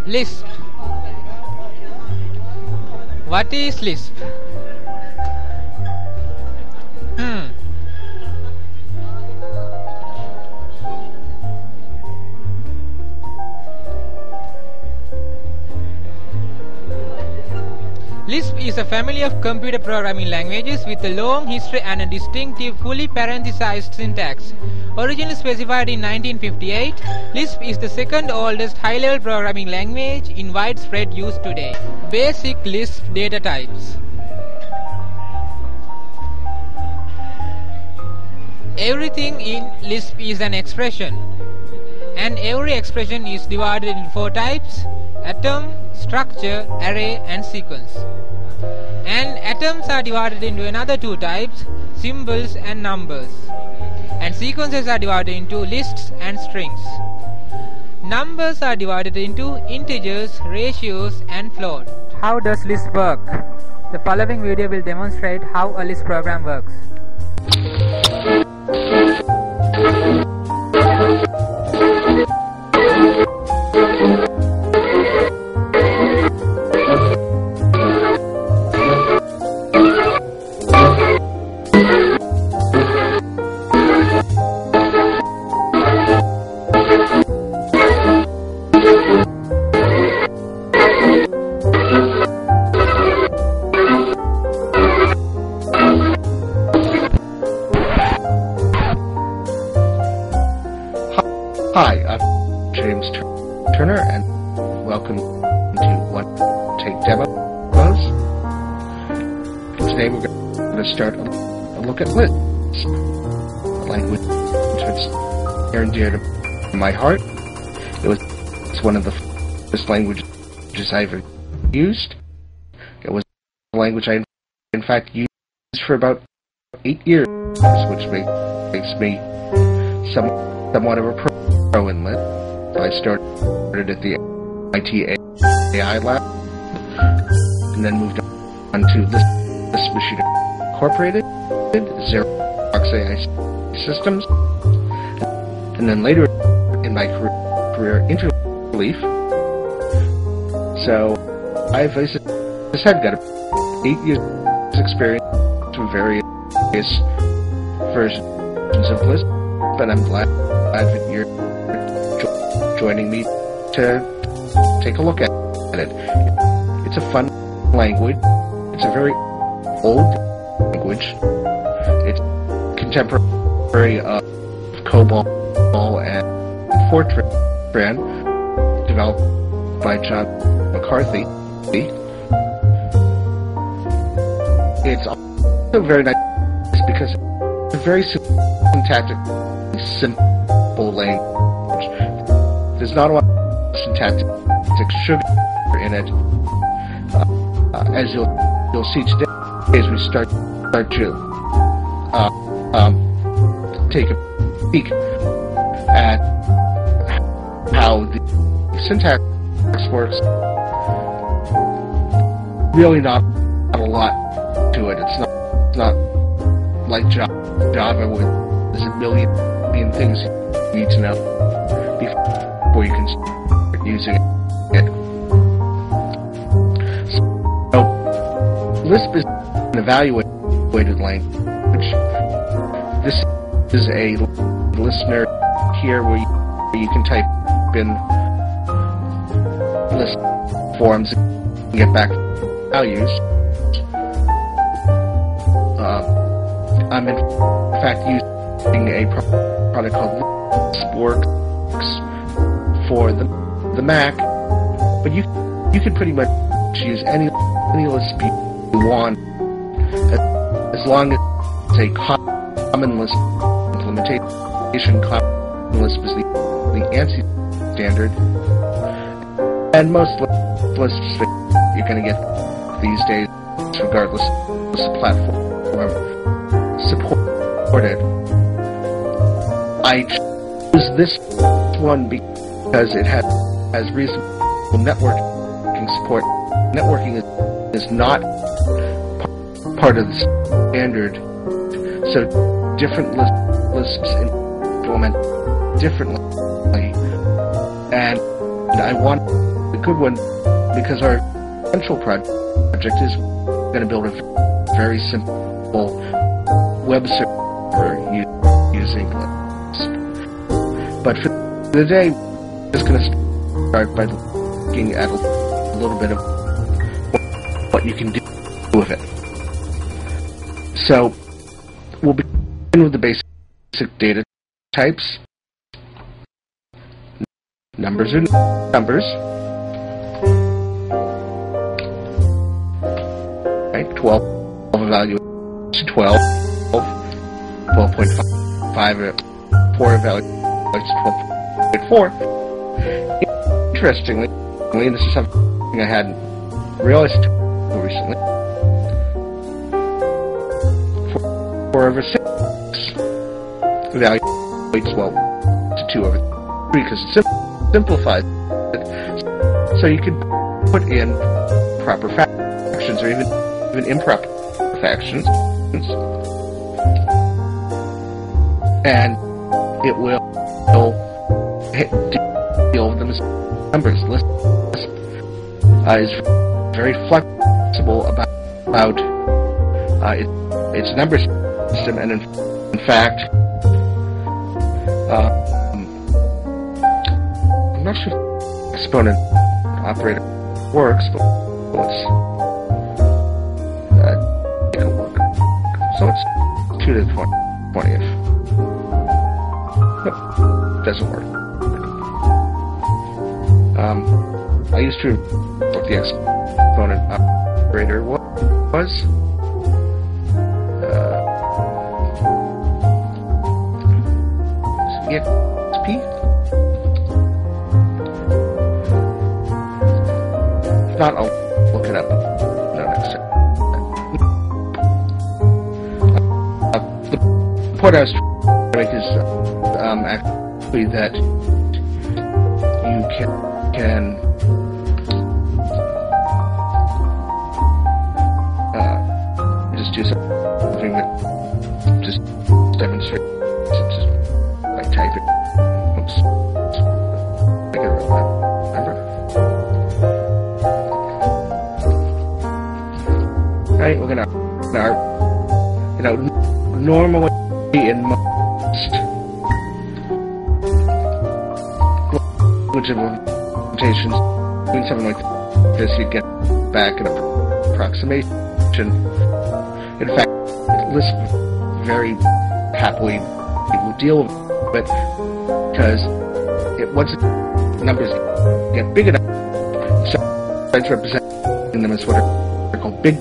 Lisp. What is Lisp? Lisp is a family of computer programming languages with a long history and a distinctive, fully parenthesized syntax. Originally specified in 1958, Lisp is the second oldest high-level programming language in widespread use today. Basic Lisp data types. Everything in Lisp is an expression, and every expression is divided into 4 types: atom, structure, array, and sequence. And atoms are divided into another 2 types, symbols and numbers. And sequences are divided into lists and strings. Numbers are divided into integers, ratios, and float. How does Lisp work? The following video will demonstrate how a Lisp program works. Hi, I'm James Turner, and welcome to One Take Demos. Today we're going to start a look at Lisp, a language that's near and dear to my heart. It's one of the first languages I ever used. It was a language I, in fact, used for about 8 years, which makes me somewhat of a pro in Lisp. I started at the IT AI lab, and then moved on to Lisp Machine Incorporated, Xerox AI Systems, and then later in my career, Interleaf. So I've just had got 8 years experience from various versions of Lisp, but I'm glad that you're joining me to take a look at it. It's a fun language. It's a very old language. It's contemporary of COBOL and Fortran, developed by John McCarthy. It's also very nice because it's a very syntactically simple language. There's not a lot of syntactic sugar in it. As you'll see today, as we start to take a peek at how the syntax works. Really not a lot to it. It's not like Java where there's a million things you need to know before you can start using it. So, Lisp is an evaluated language. This is a listener here where you can type in Lisp forms and get back values. I'm in fact using a product called LispWorks for the Mac, but you can pretty much use any Lisp you want as long as it's a common Lisp implementation. Common Lisp is the ANSI standard, and most Lisps you're going to get these days, regardless of the platform supported. I chose this one because it has reasonable networking support. Networking is not part of the standard, so different Lisps implement differently, and I wanted a good one because our central project is going to build a very simple web server using Lisp. But for the day, we're just going to start by looking at a little bit of what you can do with it. So we'll begin with the basic data types. Numbers are numbers. Right, 12 evaluates 12. 12.5, 4 evaluates 12.4. Interestingly, this is something I hadn't realized until recently. 4 over 6 evaluates well to 2 over 3 because it simplifies it. So you can put in proper fractions or even improper fractions, and it will deal with them as numbers. Lisp is very flexible about its number system, and in fact, I'm not sure if exponent operator works, but let's take a look. So it's 2 to the 20th. Nope, doesn't work. I used to what the exponent operator was. EXP? If not, I'll look it up. No, next time. The point I was trying to make is actually that you can just do something that just demonstrates it just by typing. Oops. I get rid of that. Remember? Alright, we're gonna normally in most language implementations, doing something like this, you get back an approximation. In fact, Lisp very happily will deal with it because once the numbers get big enough, it starts representing them as what are called big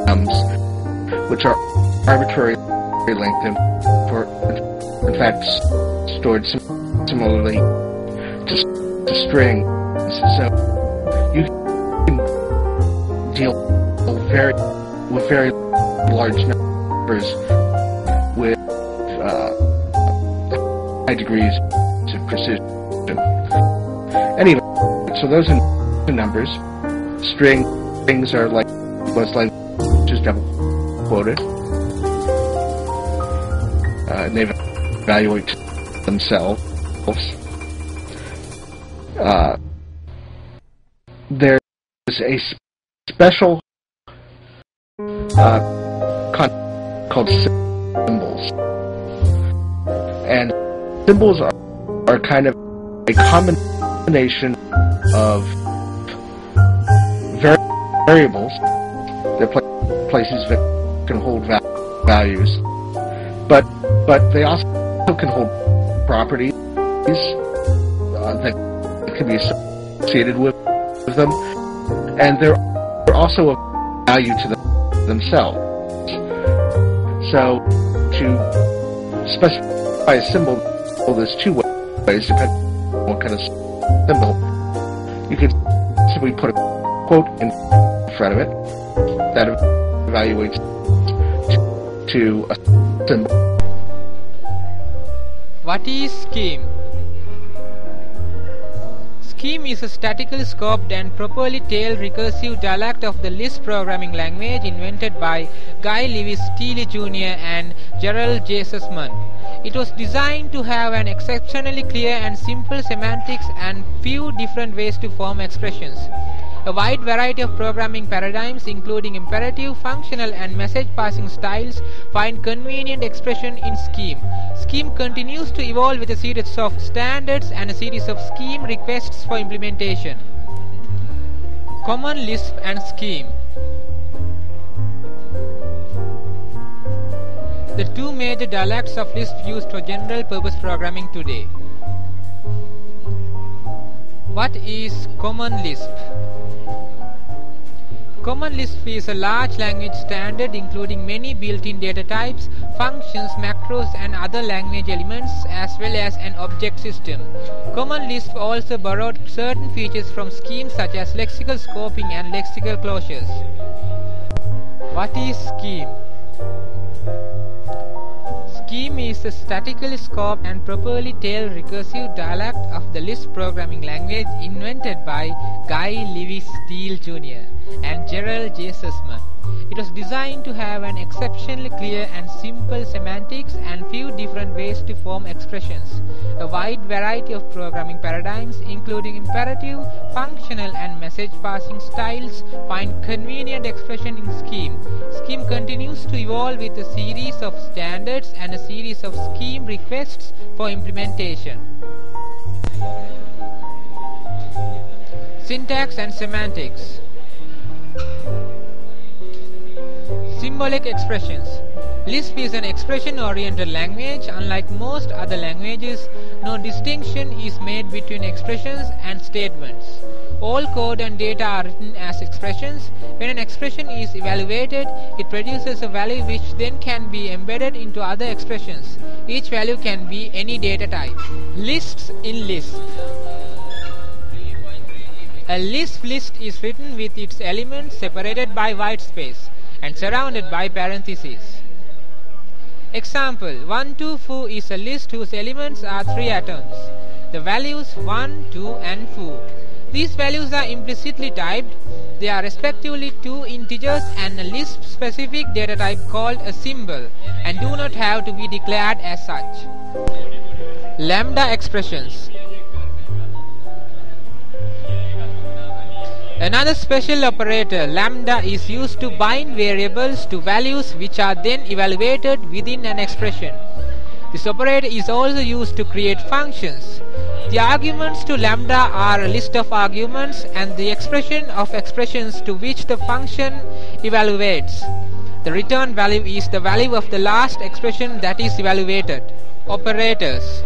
nums, which are arbitrary length and in fact stored similarly to strings. So you can deal with very large numbers with high degrees of precision. Anyway, so those are the numbers. Strings are like most languages double quoted. And they evaluate themselves. There's a special concept called symbols, and symbols are kind of a combination of variables. They're places that can hold values, but they also can hold properties that can be associated with them, and they're also a value to themselves. So to specify a symbol, there's two ways, depending on what kind of symbol. You can simply put a quote in front of it that evaluates to a symbol. What is scheme? Scheme is a statically scoped and properly tailed recursive dialect of the Lisp programming language invented by Guy Lewis Steele Jr. and Gerald J. Sussman. It was designed to have an exceptionally clear and simple semantics and few different ways to form expressions. A wide variety of programming paradigms, including imperative, functional, and message passing styles, find convenient expression in Scheme. Scheme continues to evolve with a series of standards and a series of Scheme requests for implementation. Common Lisp and Scheme. The two major dialects of Lisp used for general purpose programming today. What is Common Lisp? Common Lisp is a large language standard including many built-in data types, functions, macros, and other language elements, as well as an object system. Common Lisp also borrowed certain features from schemes such as lexical scoping and lexical closures. What is Scheme? Scheme is a statically scoped and properly tailed recursive dialect of the Lisp programming language invented by Guy Lewis Steele Jr. and Gerald J. Sussman. It was designed to have an exceptionally clear and simple semantics and few different ways to form expressions. A wide variety of programming paradigms, including imperative, functional, and message passing styles, find convenient expression in Scheme. Scheme continues to evolve with a series of standards and a series of Scheme requests for implementation. Syntax and semantics. Symbolic expressions. Lisp is an expression-oriented language. Unlike most other languages, no distinction is made between expressions and statements. All code and data are written as expressions. When an expression is evaluated, it produces a value which then can be embedded into other expressions. Each value can be any data type. Lists in Lisp. A Lisp list is written with its elements separated by white space and surrounded by parentheses. Example: 1, 2, foo is a list whose elements are 3 atoms. The values 1, 2, and foo. These values are implicitly typed. They are respectively 2 integers and a Lisp-specific data type called a symbol, and do not have to be declared as such. Lambda expressions. Another special operator, lambda, is used to bind variables to values which are then evaluated within an expression. This operator is also used to create functions. The arguments to lambda are a list of arguments and the expression of expressions to which the function evaluates. The return value is the value of the last expression that is evaluated. Operators.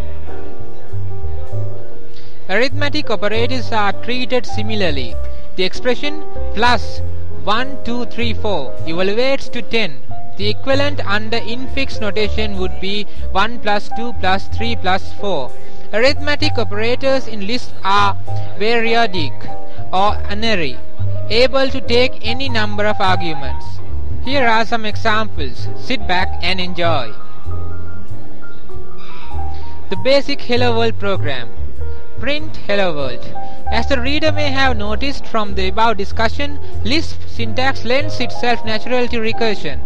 Arithmetic operators are treated similarly. The expression plus 1, 2, 3, 4 evaluates to 10. The equivalent under infix notation would be 1 plus 2 plus 3 plus 4. Arithmetic operators in Lisp are periodic or unary, able to take any number of arguments. Here are some examples. Sit back and enjoy. The basic Hello World program. Print Hello World. As the reader may have noticed from the above discussion, Lisp syntax lends itself naturally to recursion.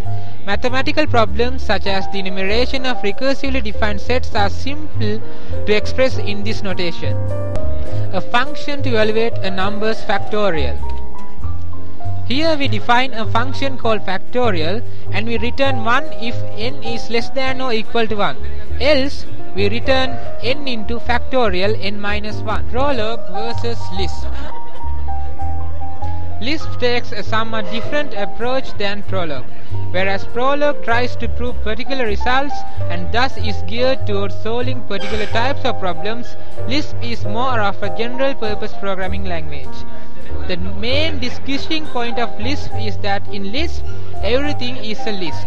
Mathematical problems such as the enumeration of recursively defined sets are simple to express in this notation. A function to evaluate a number's factorial. Here we define a function called factorial and we return 1 if n is less than or equal to 1. Else, we return n into factorial n minus 1. Prolog versus Lisp. Lisp takes a somewhat different approach than Prolog. Whereas Prolog tries to prove particular results and thus is geared towards solving particular types of problems, Lisp is more of a general purpose programming language. The main distinguishing point of Lisp is that in Lisp, everything is a list.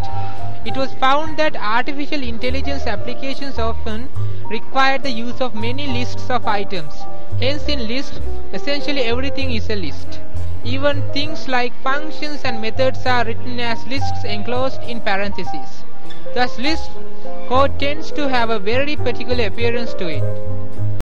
It was found that artificial intelligence applications often require the use of many lists of items. Hence in Lisp, essentially everything is a list. Even things like functions and methods are written as lists enclosed in parentheses. Thus Lisp code tends to have a very particular appearance to it.